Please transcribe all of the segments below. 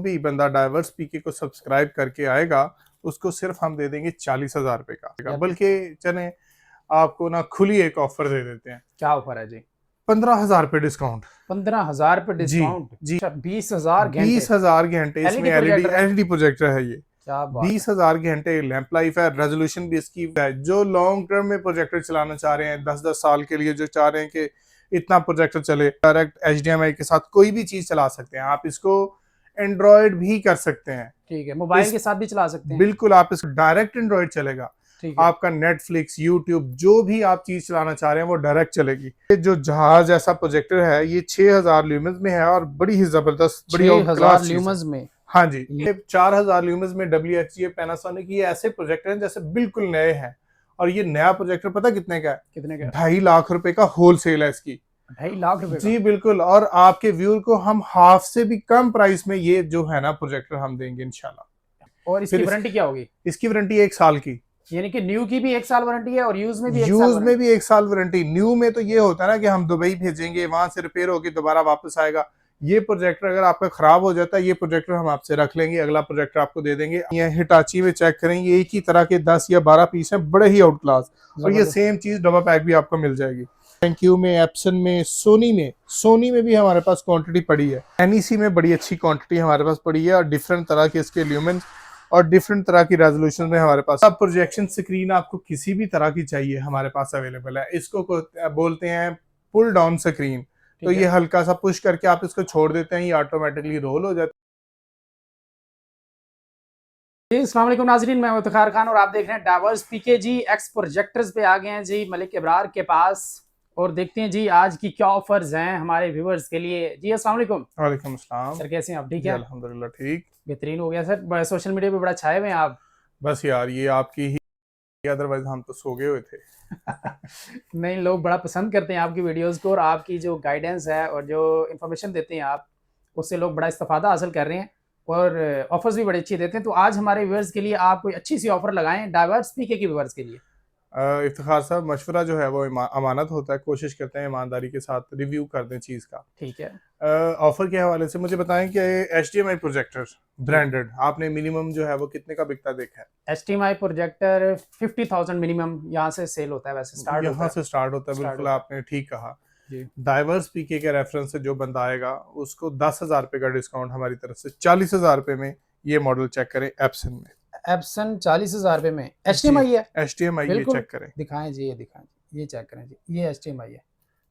भी बंदा डाइवर्स पीके को सब्सक्राइब करके आएगा उसको सिर्फ हम दे देंगे 40,000 रुपए का, बल्कि चले आपको ना खुली एक ऑफर दे देते हैं। क्या ऑफर है जी? 15,000 रुपए डिस्काउंट। 15,000 रुपए जी डिस्काउंट? जी। 20,000 घंटे? 20,000 घंटे इसमें एलईडी प्रोजेक्टर है। ये क्या बात है। 20,000 घंटे लैंप लाइफ है, रेजोल्यूशन भी इसकी है। जो लॉन्ग टर्म में प्रोजेक्टर चलाना चाह रहे हैं 10-10 साल के लिए, जो चाह रहे हैं कि इतना प्रोजेक्टर चले, डायरेक्ट एचडीएमआई के साथ कोई भी चीज चला सकते हैं आप। इसको एंड्रॉयड भी कर सकते हैं, ठीक है, मोबाइल के साथ भी चला सकते हैं। बिल्कुल, आप इसको डायरेक्ट एंड्रॉयड चलेगा। आपका नेटफ्लिक्स, यूट्यूब, जो भी आप चीज चलाना चाह रहे हैं वो डायरेक्ट चलेगी। ये जो जहाज ऐसा प्रोजेक्टर है ये 6000 ल्यूमेंस में है और बड़ी ही जबरदस्त, बड़ी 6000 ल्यूमेंस में। हाँ जी, ये 4000 ल्यूमेंस में WHG पैनासोनिक, ये ऐसे प्रोजेक्टर हैं जैसे बिल्कुल नए हैं। और ये नया प्रोजेक्टर पता कितने का है? कितने का? 2.5 लाख रुपए का होलसेल है इसकी। 2.5 लाख रुपए? जी बिल्कुल। और आपके व्यूअर को हम हाफ से भी कम प्राइस में ये जो है ना प्रोजेक्टर हम देंगे इंशाल्लाह। और इसकी वारंटी क्या होगी? इसकी वारंटी 1 साल की, यानी कि न्यू की भी 1 साल वारंटी है और यूज में भी 1 साल वारंटी। न्यू में तो ये होता है ना कि हम दुबई भेजेंगे, वहां से रिपेयर होकर दोबारा वापस आएगा। ये प्रोजेक्टर अगर आपका खराब हो जाता है, ये प्रोजेक्टर हम आपसे रख लेंगे, अगला प्रोजेक्टर आपको दे देंगे। ये हिटाची में चेक करेंगे, एक ही तरह के 10 या 12 पीस हैं, बड़े ही आउट क्लास। और ये सेम चीज डबल पैक भी आपको मिल जाएगी। थैंक में, एप्सन में, सोनी में भी हमारे पास क्वांटिटी पड़ी है। एनईसी में बड़ी अच्छी क्वांटिटी हमारे पास पड़ी है और डिफरेंट तरह के इसके ल्यूमेंस और डिफरेंट तरह की रेजोल्यूशन में हमारे पास। अब प्रोजेक्शन स्क्रीन आपको किसी भी तरह की चाहिए हमारे पास अवेलेबल है। इसको बोलते हैं पुल डाउन स्क्रीन। तो ये हल्का सा पुश करके आप इसको छोड़ देते हैं, ये ऑटोमेटिकली रोल हो जाता है। अस्सलाम वालेकुम नाज़रीन, मैं इफ्तिखार खान और आप देख रहे हैं डाइवर्स पीके जी एक्स प्रोजेक्टर्स पे आ गए हैं जी मलिक इब्रार के पास। और देखते हैं जी आज की क्या ऑफर्स हैं हमारे व्यूवर्स के लिए। जी अस्सलाम वालेकुम। वालेकुम अस्सलाम सर, कैसे हैं आप? ठीक है, अल्हम्दुलिल्लाह ठीक, बेहतरीन हो गया सर। सोशल मीडिया पे बड़ा छाए हुए हैं आप। बस यार ये आपकी ही, अदरवाइज हम तो सो गए हुए थे। नहीं, लोग बड़ा पसंद करते हैं आपकी वीडियोस को और आपकी जो गाइडेंस है और जो इन्फॉर्मेशन देते हैं आप, उससे लोग बड़ा इस्तेफादा हासिल कर रहे हैं और ऑफर्स भी बड़ी अच्छी देते हैं। तो आज हमारे व्यूअर्स के लिए आप कोई अच्छी सी ऑफर लगाएं डाइवर्स पीके के व्यूअर्स के लिए। इफ्तिखार साहब, मशवरा जो है वो अमानत होता है, कोशिश करते हैं ईमानदारी के साथ रिव्यू कर दें चीज़ का। ठीक है। ऑफर के हवाले से मुझे बताएं कि HDMI प्रोजेक्टर ब्रांडेड आपने मिनिमम जो है वो कितने का बिकता देखा है? HDMI प्रोजेक्टर 50,000 मिनिमम यहाँ से सेल होता है, वैसे स्टार्ट यहाँ से स्टार्ट होता है। बिल्कुल आपने ठीक कहा। डाइवर्स पीके के रेफरेंस से जो बंदा आएगा उसको 10,000 रुपए का डिस्काउंट हमारी तरफ से। 40,000 रुपए में ये मॉडल चेक करें एप्सन में। एप्सन 40,000 रुपए में HDMI है? HDMI ये चेक करें, दिखाएं जी, ये दिखाएं, ये चेक करें जी, ये HDMI है।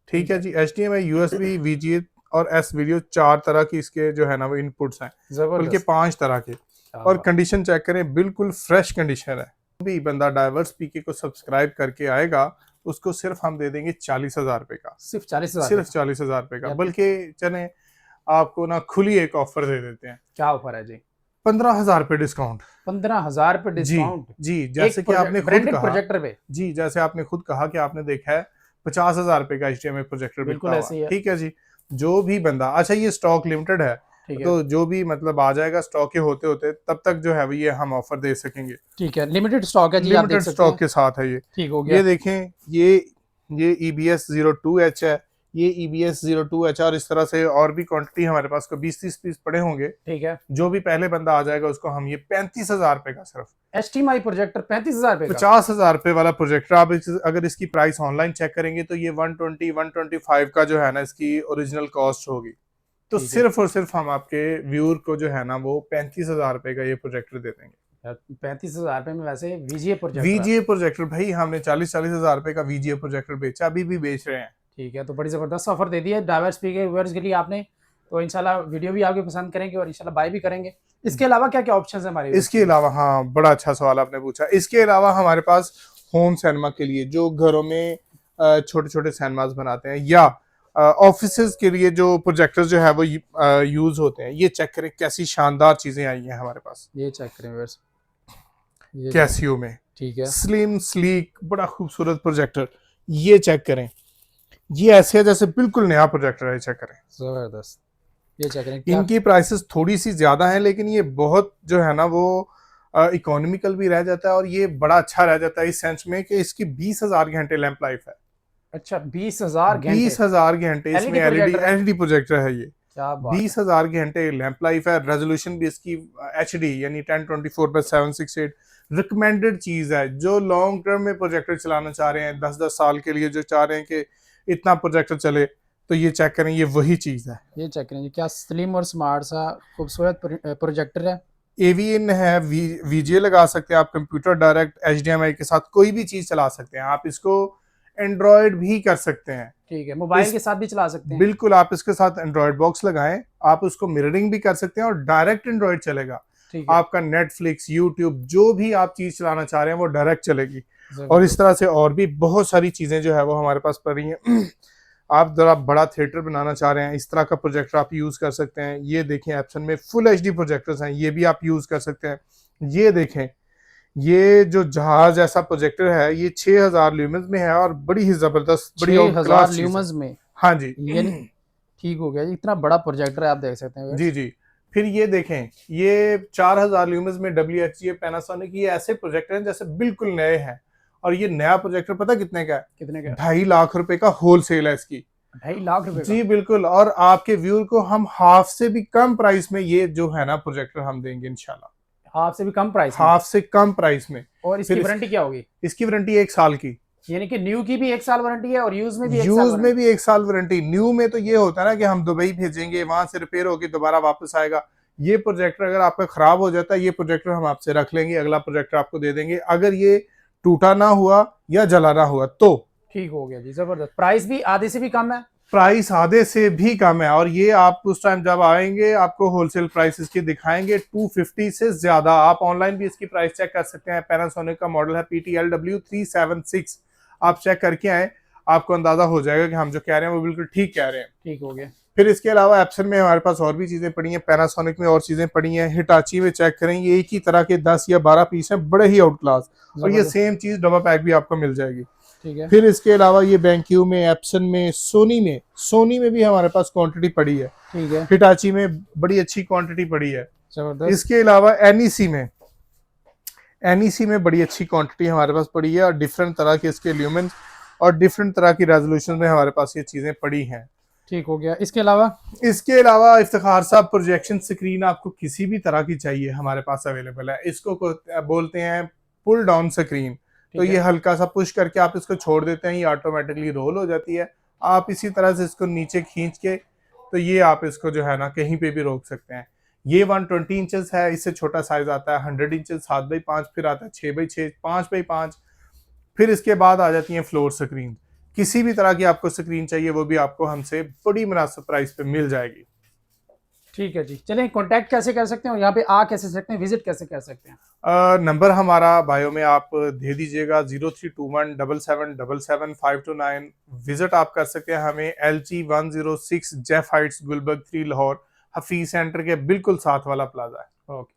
ठीक है जी। HDMI, USB, VGA और S वीडियो, 4 तरह की इसके जो है ना वो इनपुट्स हैं, बल्कि 5 तरह के। और कंडीशन चेक करें, बिल्कुल फ्रेश कंडीशन है। भी बंदा डाइवर्स पीके को सब्सक्राइब करके आएगा उसको सिर्फ हम दे देंगे 40,000 रुपए का। सिर्फ 40,000? सिर्फ 40,000 रुपए का, बल्कि चले आपको ना खुली एक ऑफर दे देते हैं। क्या ऑफर है जी? 15,000 रुपए डिस्काउंट। 15,000 रुपए डिस्काउंट? जी, जैसे कि आपने खुद कहा प्रोजेक्टर पे। जी, जैसे आपने खुद कहा कि आपने देखा है 50,000 रुपए का HDMI प्रोजेक्टर बिल्कुल ऐसे ही है। ठीक है जी। जो भी बंदा, अच्छा ये स्टॉक लिमिटेड है, तो जो भी मतलब आ जाएगा स्टॉक के होते होते तब तक जो है वो ये हम ऑफर दे सकेंगे। ठीक है, लिमिटेड स्टॉक है जी, लिमिटेड स्टॉक के साथ है ये। ठीक हो गया। ये देखें, ये EBS 02H है, ये EBS 02H, और इस तरह से और भी क्वांटिटी हमारे पास को 20-30 पीस पड़े होंगे। ठीक है। जो भी पहले बंदा आ जाएगा उसको हम ये 35,000 रुपए का सिर्फ। HDMI प्रोजेक्टर 35,000 रुपए? 50,000 रुपए वाला प्रोजेक्टर। आप अगर इसकी प्राइस ऑनलाइन चेक करेंगे तो ये 120-125 का जो है ना इसकी ओरिजिनल कॉस्ट होगी। तो सिर्फ और सिर्फ हम आपके व्यूअर को जो है ना वो 35,000 रुपए का ये प्रोजेक्टर दे देंगे। 35,000 रुपए में वैसे VGA प्रोजेक्टर भाई हमने 40,000 रुपए का VGA प्रोजेक्टर बेचा, अभी भी बेच रहे हैं। ठीक है, तो बड़ी जबरदस्त ऑफर दे दी है डाइवर्स पीके व्यूअर्स के लिए आपने। तो इंशाल्लाह वीडियो भी आपके पसंद करेंगे और इंशाल्लाह बाय भी करेंगे। इसके अलावा क्या क्या ऑप्शंस है हमारे? इसके अलावा, हाँ, बड़ा अच्छा सवाल आपने पूछा। इसके अलावा हमारे पास होम सिनेमा के लिए, जो घरों में छोटे छोटे सिनेमास बनाते हैं, या ऑफिसेज के लिए जो प्रोजेक्टर्स जो है वो यूज होते हैं, ये चेक करें कैसी शानदार चीजें आई हैं हमारे पास। ये चेक करें व्यूअर्स, कैसियो में। ठीक है, स्लिम स्लीक बड़ा खूबसूरत प्रोजेक्टर, ये चेक करें। ये ऐसे है जैसे बिल्कुल नया प्रोजेक्टर है, चेक करें, जबरदस्त। ये चेक करें। इनकी प्राइसेस थोड़ी सी ज्यादा हैं लेकिन ये बहुत जो है ना वो इकोनॉमिकल भी रह जाता है और ये बड़ा अच्छा रह जाता है इस सेंस में कि इसकी 20,000 घंटे लैंप लाइफ है। अच्छा, 20,000 घंटे? 20,000 घंटे इसमें एलईडी प्रोजेक्टर है ये। क्या बात है। 20,000 घंटे लैंप लाइफ है। रेजोल्यूशन भी इसकी HD यानी 1024x768 रिकमेंडेड चीज है। जो लॉन्ग टर्म में प्रोजेक्टर चलाना चाह रहे हैं 10-10 साल के लिए, जो चाह रहे हैं कि इतना प्रोजेक्टर चले, तो ये चेक करें, ये वही चीज है। ये चेक करें जी, क्या स्लिम और स्मार्ट सा खूबसूरत प्रोजेक्टर है। AVN है, VGA लगा सकते हैं आप, कंप्यूटर डायरेक्ट HDMI के साथ कोई भी चीज चला सकते हैं आप। इसको एंड्रॉयड भी कर सकते हैं, ठीक है, मोबाइल के साथ भी चला सकते हैं। बिल्कुल। आप इसके साथ एंड्रॉयड बॉक्स लगाएं, आप उसको मिररिंग भी कर सकते हैं और डायरेक्ट एंड्रॉयड चलेगा। ठीक है, आपका नेटफ्लिक्स, यूट्यूब, जो भी आप चीज चलाना चाह रहे हैं वो डायरेक्ट चलेगी। जबरदस्त। और इस तरह से और भी बहुत सारी चीजें जो है वो हमारे पास पड़ी हैं। आप जरा बड़ा थिएटर बनाना चाह रहे हैं, इस तरह का प्रोजेक्टर आप यूज कर सकते हैं। ये देखें, एप्सन में फुल HD प्रोजेक्टर्स हैं, ये भी आप यूज कर सकते हैं। ये देखें, ये जो जहाज ऐसा प्रोजेक्टर है, ये 6000 ल्यूमेंस में है और बड़ी ही जबरदस्त, बड़ी 6000 ल्यूमन्स में। हाँ जी, यानी ठीक हो गया जी, इतना बड़ा प्रोजेक्टर है, आप देख सकते हैं। जी जी। फिर ये देखें, ये 4000 ल्यूमेंस में WXGA पैनासोनिक, ये ऐसे प्रोजेक्टर हैं जैसे बिल्कुल नए हैं। और ये नया प्रोजेक्टर पता कितने का है? कितने का? 2.5 लाख रुपए का होलसेल है इसकी। 2.5 लाख रुपए जी बिल्कुल। और आपके व्यूअर को हम हाफ से भी कम प्राइस में ये जो है ना प्रोजेक्टर हम देंगे इंशाल्लाह। हाफ से भी कम प्राइस में? हाफ से कम प्राइस में। और इसकी फिर वारंटी क्या होगी? इसकी वारंटी 1 साल की। यानी कि न्यू की भी 1 साल वारंटी है और यूज में भी 1 साल यूज में वारंटी। भी 1 साल वारंटी। न्यू में तो ये होता है ना कि हम दुबई भेजेंगे, वहां से रिपेयर होकर दोबारा वापस आएगा। ये प्रोजेक्टर अगर आपका खराब हो जाता है, ये प्रोजेक्टर हम आपसे रख लेंगे, अगला प्रोजेक्टर आपको दे देंगे। अगर ये टूटा ना हुआ या जला ना हुआ तो ठीक हो गया जी, जबरदस्त। प्राइस भी आधे से भी कम है? प्राइस आधे से भी कम है। और ये आप उस टाइम जब आएंगे आपको होलसेल प्राइस इसकी दिखाएंगे 250 से ज्यादा। आप ऑनलाइन भी इसकी प्राइस चेक कर सकते हैं। पैनासोनिक का मॉडल है PTLW376। आप चेक करके आए, आपको अंदाजा हो जाएगा कि हम जो कह रहे हैं वो बिल्कुल ठीक कह रहे हैं। ठीक हो गया। फिर इसके अलावा एप्सन में हमारे पास और भी चीजें पड़ी हैं, पैनासोनिक में और चीजें पड़ी हैं। हिटाची में चेक करेंगे, एक ही तरह के 10 या 12 पीस हैं, बड़े ही आउट क्लास। और ये सेम चीज डबल पैक भी आपको मिल जाएगी। ठीक है। फिर इसके अलावा ये बैंक्यू में, एप्सन में, सोनी में भी हमारे पास क्वांटिटी पड़ी है। ठीक है, हिटाची में बड़ी अच्छी क्वांटिटी पड़ी है। जबरदस्त। इसके अलावा NEC में बड़ी अच्छी क्वांटिटी हमारे पास पड़ी है और डिफरेंट तरह के इसके ल्यूमेंस और डिफरेंट तरह की रेजोल्यूशन में हमारे पास ये चीजें पड़ी हैं। ठीक हो गया। इसके अलावा इफ्तिखार साहब, प्रोजेक्शन स्क्रीन आपको किसी भी तरह की चाहिए हमारे पास अवेलेबल है। इसको बोलते हैं पुल डाउन स्क्रीन। तो ये हल्का सा पुश करके आप इसको छोड़ देते हैं, ये ऑटोमेटिकली रोल हो जाती है। आप इसी तरह से इसको नीचे खींच के, तो ये आप इसको जो है ना कहीं पे भी रोक सकते हैं। ये 120 इंचेस है, इससे छोटा साइज आता है 100 इंचेस 7x5, फिर आता है 6x6, 5x5। फिर इसके बाद आ जाती है फ्लोर स्क्रीन। किसी भी तरह की आपको स्क्रीन चाहिए वो भी आपको हमसे बड़ी मुनासिब प्राइस पे मिल जाएगी। ठीक है जी। चलें, कांटेक्ट कैसे कर सकते हैं और यहाँ पे आ कैसे सकते हैं, विजिट कैसे कर सकते हैं? नंबर हमारा बायो में आप दे दीजिएगा, 0321777529। विजिट आप कर सकते हैं हमें LG 106 Jeff heights, Gulberg 3 Lahore, Hafeez centre के बिल्कुल साथ वाला प्लाजा है। ओके।